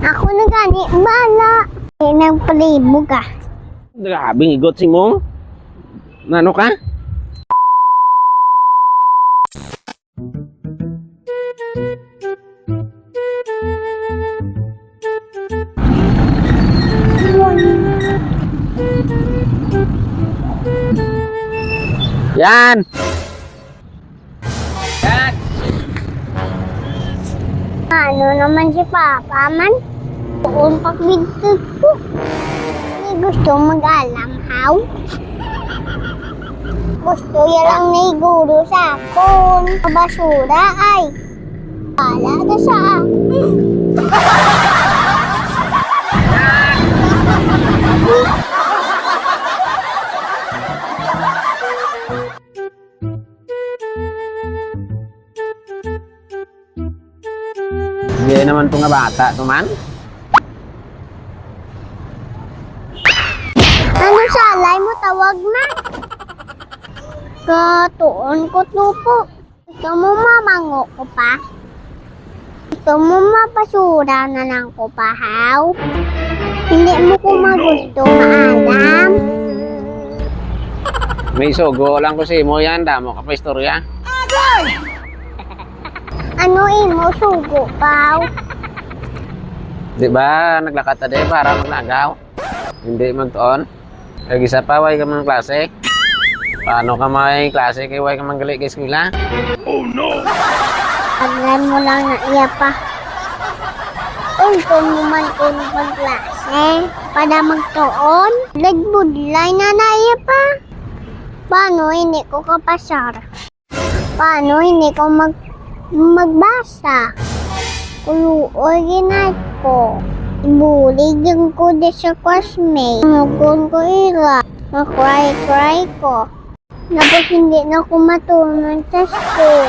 Ako na gani, bala. Nang palibo ka. Grabe, igot si mo. Nano ka? Yan! Yan! Ano naman si Papa man? Kung pagbigtod ko. Hindi gusto mag-alam how? Gusto yan lang naiguro sa akon. Basura ay. Pala na sa Hindi naman ito nga bata, tuman. Ano salay mo tawag na? Katuon ko tupo. Gusto mo mamango ko pa? Gusto mo mapasura na lang ko pa, how? Hindi mo ko magusto maalam. May sugo lang ko si mo yan, damo ka pa istorya. Ano imo sugo pa? Di ba, naglakad tayo para magnagaw? Hindi magtuon. Kaya isa pa, way ka mga klase. Paano ka may klase kay way ka manggali kay eskwela? Oh no! Aglan mo lang na iya pa. Uy, kung naman kung pagklase, para magtuon, lagbudlay na iya pa. Paano hindi ko kapasar? Paano hindi ko magbasa? Kuluoy ginat ko. Ibulig yung ko di sa classmate. Nugon ko ila. Makry ko. Tapos hindi na ako matunan sa school.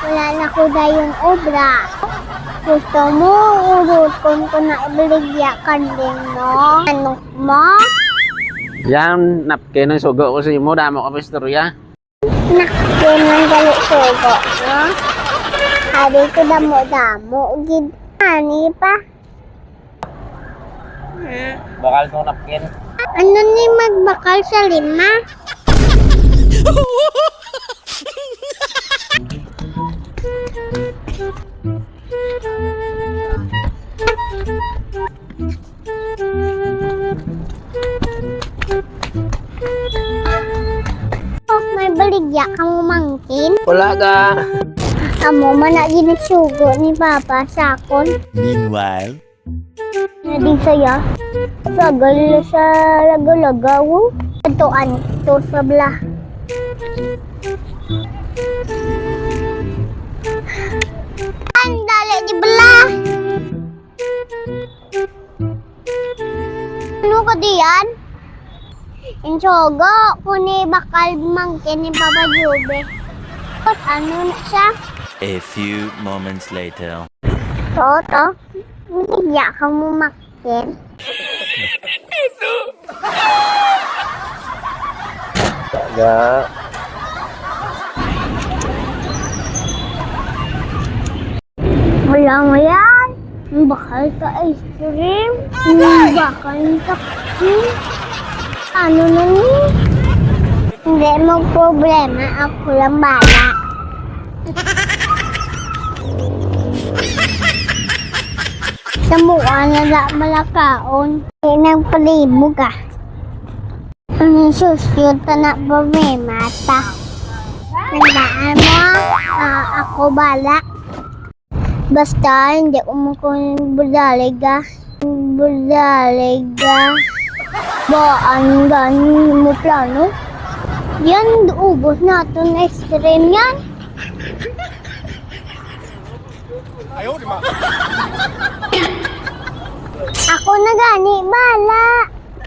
Wala na ko dayong obra. Gusto mo, urot ko na ibaligya ka din mo. Ano mo? Yan, napkin ng sugo ko si mo, damo ka pa istorya. Nakkin ng gali sugo, no? Hari ko damo-damo. Gid, ani pa? Bakal to napkin. Ano ni magbakal sa lima? Oh, may baligya kang mangkin. Wala ka. Amo man na ginasugo ni Papa sa akon. Meanwhile, Nadi saya. Sagal sa lagalagaw. Atuan to sa bla. Andali di bla. Ano ka diyan? Insogo, kuni bakal mangkin ni Papa Jube. At ano na siya? a few moments later. Toto, hindi ka mo makin. Ya. Wala mo yan. Bakal ka ice cream. Bakal ka cream. Ano na ni? Hindi mo problema. Ako lang bala. Sa mukha na malakaon. Nang palibo ka. Ang susyod pa na mata. Tandaan mo, ako bala. Basta hindi umukong budaliga. Baan gani mo plano? Yan, ubos natin na extreme yan. Ako na gani, bala.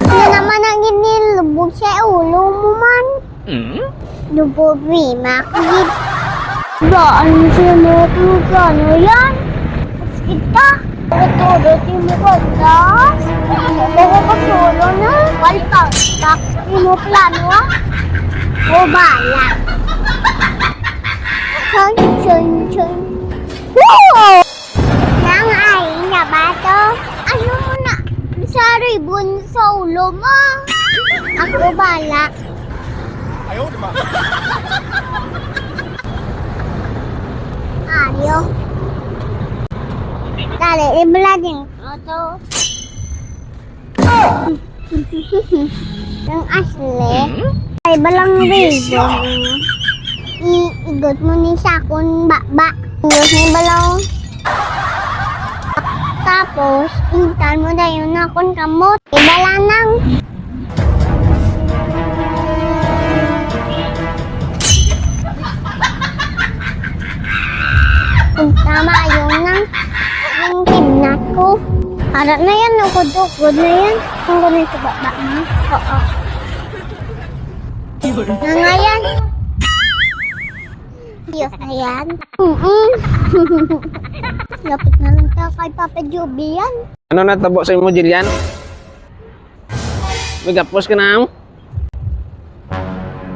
Ano naman ang inilubog sa ulo mo man? Lubog rima, kagit. Baan siya mo kung plano yan? Kita, ito mo kondas. Bago ka solo na, waltang, taksi mo plano ah. O bala. Chun. Wow! Nang ay na ba to? Ay, mo sa ulo mo. Ako bala. Ayo. Dali, ibala din ito. Yung asli, ay balang video. Iigot mo ni sakon baba. Igot ni balaw. Tapos, intan mo na yun akong kamot. Ibala nang. Kung tama yun nang yung kidnap ko. Harap na yan, nukod-ukod na yan. Kung gano'n sa baba na. Oo. Na nga yan. Diyos na yan. Lapit na lang tayo kay Papa Joby yan. Ano natabo sa imo, Jillian? May gapos ka na,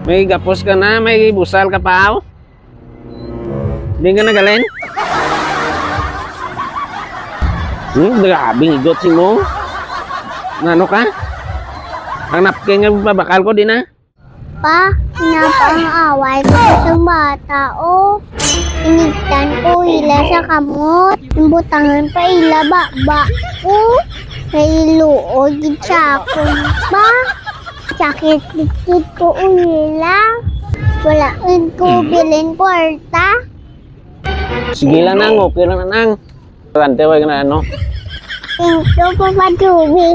May gapos ka na, may busal ka pa, Hindi ka nagalin? Grabing igot si mo. Ano ka? Ang napkin nga babakal ko din, Pa, napang-away ko sa bata, Inigtan ko ila sa kamot. Imbutangan pa ila baba ko. Nailuod sa akong pa. Sakit-dikit ko ila. Wala ko bilin kwarta. Sige lang nang, okay lang nang. Kante, wag na ano. Thank you, Papa Joby.